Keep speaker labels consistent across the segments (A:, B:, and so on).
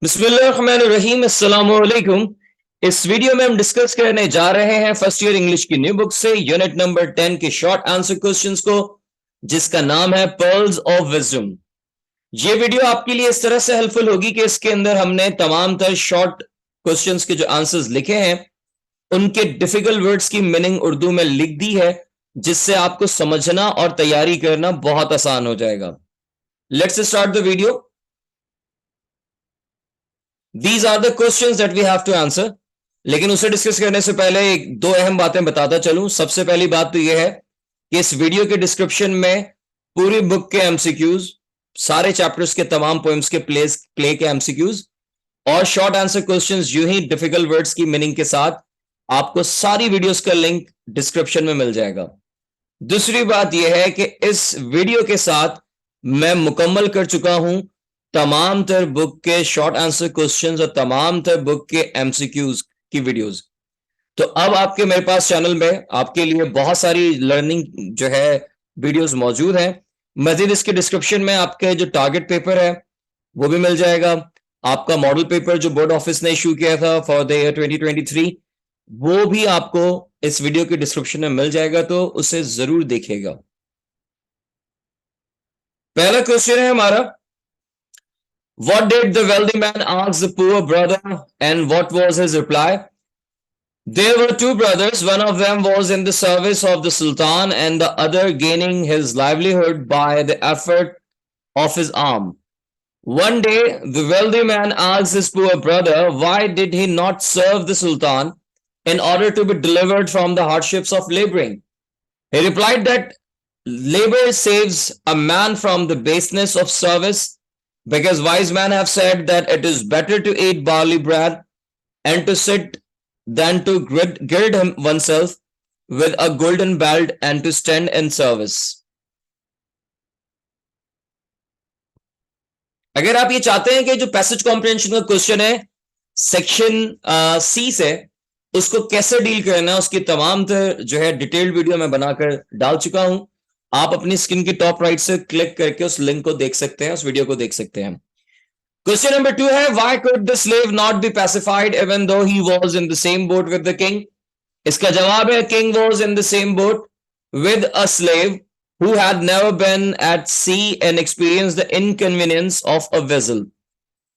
A: बिस्मिल्लाहिर्रहमानिर्रहीम अस्सलाम वालेकुम। इस वीडियो में हम डिस्कस करने जा रहे हैं फर्स्ट ईयर इंग्लिश की न्यू बुक से यूनिट नंबर 10 के शॉर्ट आंसर क्वेश्चंस को, जिसका नाम है पर्ल्स ऑफ विजडम। ये वीडियो आपके लिए इस तरह से हेल्पफुल होगी कि इसके अंदर हमने तमाम तर शॉर्ट क्वेश्चंस के जो आंसर्स लिखे हैं उनके डिफिकल्ट वर्ड्स की मीनिंग उर्दू में लिख दी है, जिससे आपको समझना और तैयारी करना बहुत आसान हो जाएगा। Let's start the video. These are the questions that we have to answer। लेकिन उसे डिस्कस करने से पहले एक दो अहम बातें बताता चलूं। सबसे पहली बात तो यह है कि इस वीडियो के डिस्क्रिप्शन में पूरी बुक के एमसीक्यूज, सारे चैप्टर्स के तमाम पोएम्स के प्ले के एमसीक्यूज और शॉर्ट आंसर क्वेश्चंस, यूं ही डिफिकल्ट वर्ड्स की मीनिंग के साथ आपको सारी वीडियोस का लिंक डिस्क्रिप्शन में मिल जाएगा। दूसरी बात यह है कि इस वीडियो के साथ मैं मुकम्मल कर चुका हूं तमाम तर बुक के शॉर्ट आंसर क्वेश्चंस और तमाम तर बुक के एमसीक्यूज की वीडियोस। तो अब आपके मेरे पास चैनल में आपके लिए बहुत सारी लर्निंग जो है वीडियोस मौजूद हैं। मजीद इसके डिस्क्रिप्शन में आपके जो टारगेट पेपर है वो भी मिल जाएगा। आपका मॉडल पेपर जो बोर्ड ऑफिस ने इशू किया था फॉर द ईयर 2023, वो भी आपको इस वीडियो के डिस्क्रिप्शन में मिल जाएगा, तो उसे जरूर देखिएगा। पहला क्वेश्चन है हमारा, what did the wealthy man ask the poor brother and what was his reply? There were two brothers. One of them was in the service of the Sultan and the other gaining his livelihood by the effort of his arm. One day, the wealthy man asked his poor brother why did he not serve the Sultan in order to be delivered from the hardships of laboring. He replied that labor saves a man from the baseness of service, because wise men have said that it is better to eat barley bread and to sit than to gird oneself with a golden belt and to stand in service. अगर आप ये चाहते हैं कि जो passage comprehension का question है section C से, उसको कैसे डील करना है, उसकी तमाम जो है डिटेल्ड वीडियो मैं बनाकर डाल चुका हूं। आप अपनी स्क्रीन की टॉप राइट से क्लिक करके उस लिंक को देख सकते हैं, उस वीडियो को देख सकते हैं। क्वेश्चन नंबर 2 है, why could the slave not be pacified even though he was in the same boat with the king? इसका जवाब है, king was in the same boat with a slave who had never been at sea and experienced the inconvenience of a vessel.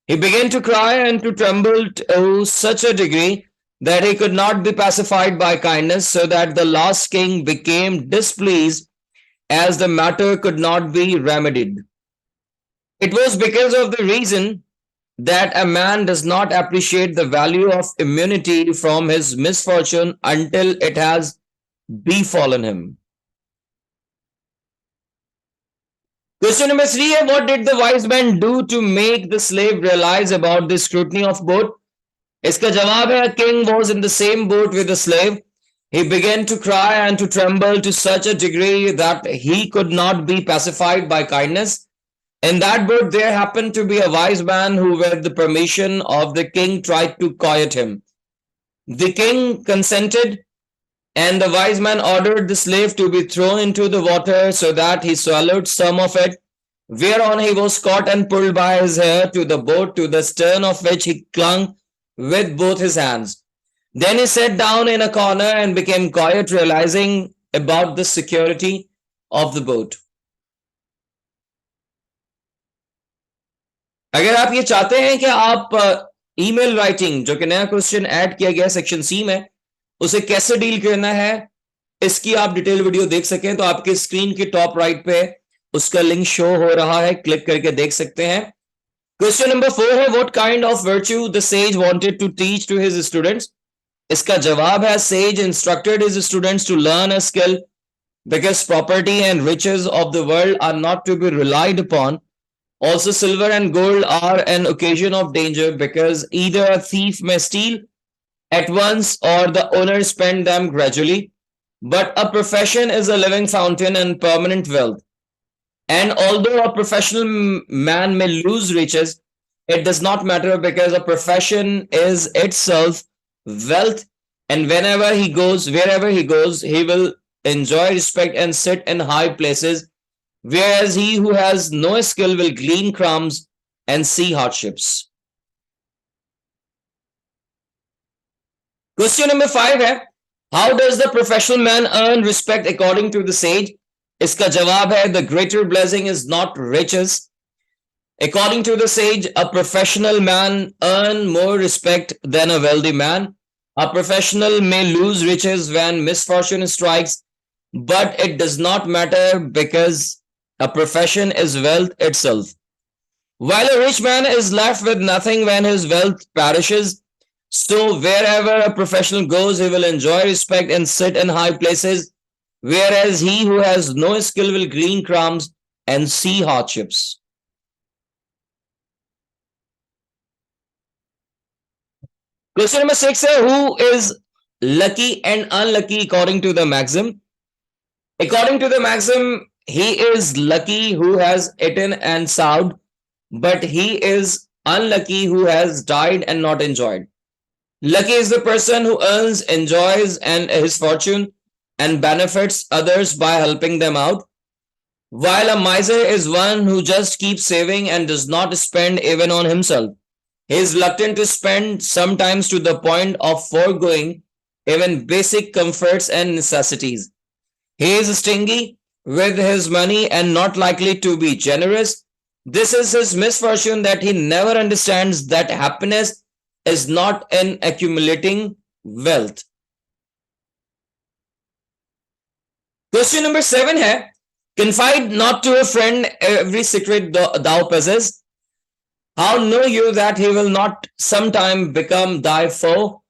A: He began to cry and to tremble to such a degree that he could not be pacified by kindness, so that the last king became displeased as the matter could not be remedied. It was because of the reason that a man does not appreciate the value of immunity from his misfortune until it has befallen him. Question number 3 है, what did the wise man do to make the slave realize about the scrutiny of boat? इसका जवाब है, king was in the same boat with the slave. He began to cry and to tremble to such a degree that he could not be pacified by kindness. In that boat there happened to be a wise man who, with the permission of the king, tried to quiet him. The king consented, and the wise man ordered the slave to be thrown into the water, so that he swallowed some of it, whereon he was caught and pulled by his hair to the boat, to the stern of which he clung with both his hands. Then he sat down in a corner and became quiet, realizing about the security of the boat. अगर आप ये चाहते हैं कि आप email writing, जो कि नया क्वेश्चन ऐड किया गया सेक्शन सी में, उसे कैसे डील करना है, इसकी आप डिटेल वीडियो देख सकें तो आपके स्क्रीन की टॉप राइट पे उसका लिंक शो हो रहा है, क्लिक करके देख सकते हैं। क्वेश्चन नंबर 4 है, what kind of virtue the sage wanted to teach to his students? इसका जवाब है, sage instructed his students to learn a skill, because property and riches of the world are not to be relied upon. Also silver and gold are an occasion of danger, because either a thief may steal at once or the owner spend them gradually. But a profession is a living fountain and permanent wealth. And although a professional man may lose riches, it does not matter, because a profession is itself wealth, and wherever he goes, he will enjoy respect and sit in high places, whereas he who has no skill will glean crumbs and see hardships. Question number 5 है, how does the professional man earn respect according to the sage? इसका जवाब है, the greater blessing is not riches. According to the sage, a professional man earn more respect than a wealthy man. A professional may lose riches when misfortune strikes, but it does not matter because a profession is wealth itself. While a rich man is left with nothing when his wealth perishes, so wherever a professional goes, he will enjoy respect and sit in high places, whereas he who has no skill will glean crumbs and see hardships. Question number 6 है, who is lucky and unlucky according to the maxim? According to the maxim, he is lucky who has eaten and sowed, but he is unlucky who has died and not enjoyed. Lucky is the person who earns, enjoys and his fortune and benefits others by helping them out, while a miser is one who just keeps saving and does not spend even on himself. He is reluctant to spend, sometimes to the point of foregoing even basic comforts and necessities. He is stingy with his money and not likely to be generous. This is his misfortune, that he never understands that happiness is not in accumulating wealth. Question number 7 है, confide not to a friend every secret thou possess. How know you that he will not sometime become thy foe?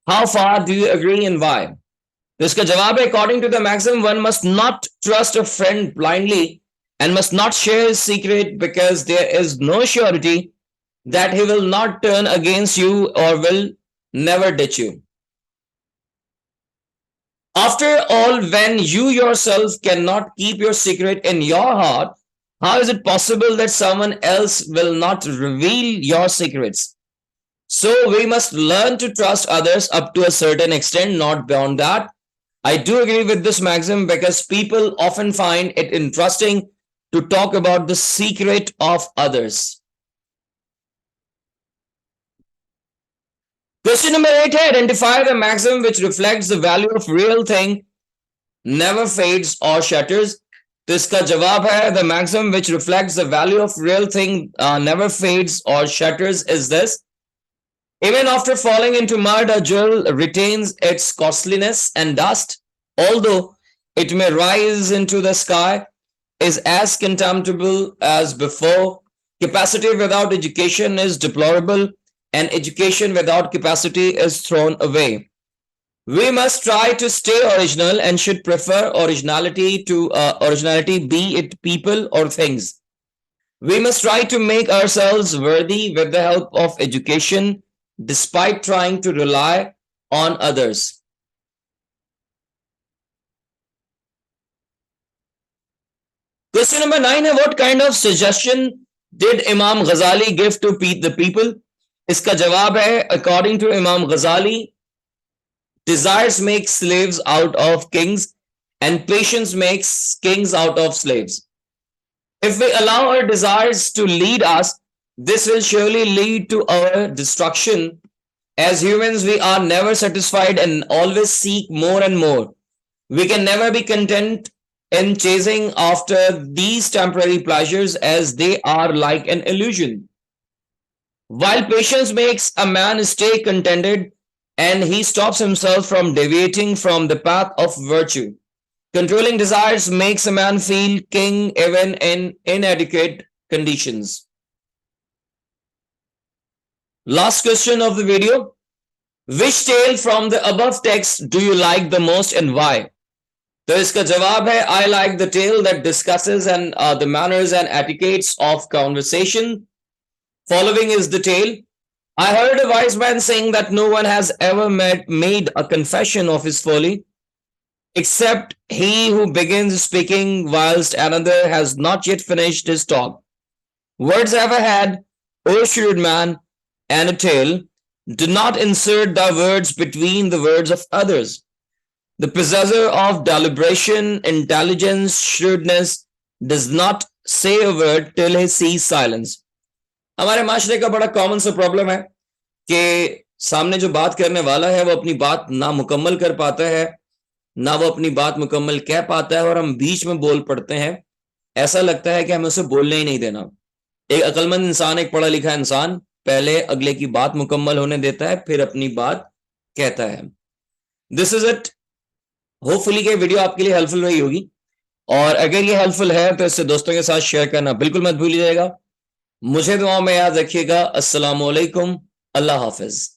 A: How far do you agree and why? तो इसका जवाब है, according to the maxim, one must not trust a friend blindly and must not share his secret, because there is no surety that he will not turn against you or will never ditch you. After all, when you yourself cannot keep your secret in your heart, how is it possible that someone else will not reveal your secrets? So we must learn to trust others up to a certain extent, not beyond that. I do agree with this maxim because people often find it interesting to talk about the secret of others. Question number 8 है, identify the maxim which reflects the value of real thing never fades or shatters. तो इसका जवाब है, the maxim which reflects the value of real thing never fades or shatters is this: even after falling into mud, a jewel retains its costliness and dust, although it may rise into the sky, is as contemptible as before. Capacity without education is deplorable, and education without capacity is thrown away. We must try to stay original and should prefer originality to originality, be it people or things. We must try to make ourselves worthy with the help of education, despite trying to rely on others. Question number 9 है, what kind of suggestion did Imam Ghazali give to the people? इसका जवाब है, according to Imam Ghazali, desires make slaves out of kings and patience makes kings out of slaves. If we allow our desires to lead us, this will surely lead to our destruction. As humans, we are never satisfied and always seek more and more. We can never be content in chasing after these temporary pleasures, as they are like an illusion. While patience makes a man stay contented and he stops himself from deviating from the path of virtue, controlling desires makes a man feel king even in inadequate conditions. Last question of the video. Which tale from the above text do you like the most and why? तो इसका जवाब है, I like the tale that discusses the manners and etiquettes of conversation. Following is the tale. I heard a wise man saying that no one has ever made a confession of his folly except he who begins speaking whilst another has not yet finished his talk. Words ever had, O shrewd man, and a tale. Do not insert thy words between the words of others. The possessor of deliberation, intelligence, shrewdness does not say a word till he sees silence. हमारे माशरे का बड़ा common सा problem है कि सामने जो बात करने वाला है वो अपनी बात ना मुकम्मल कर पाता है, ना वो अपनी बात मुकम्मल कह पाता है, और हम बीच में बोल पड़ते हैं। ऐसा लगता है कि हमें उसे बोलने ही नहीं देना। एक अक्लमंद इंसान, एक पढ़ा लिखा इंसान पहले अगले की बात मुकम्मल होने देता है, फिर अपनी बात कहता है। This is it. होपफुली ये वीडियो आपके लिए हेल्पफुल रही होगी, और अगर ये हेल्पफुल है तो इससे दोस्तों के साथ शेयर करना बिल्कुल मत भूलिएगा। मुझे दुआओं में याद रखिएगा। अस्सलाम वालेकुम, अल्लाह हाफिज।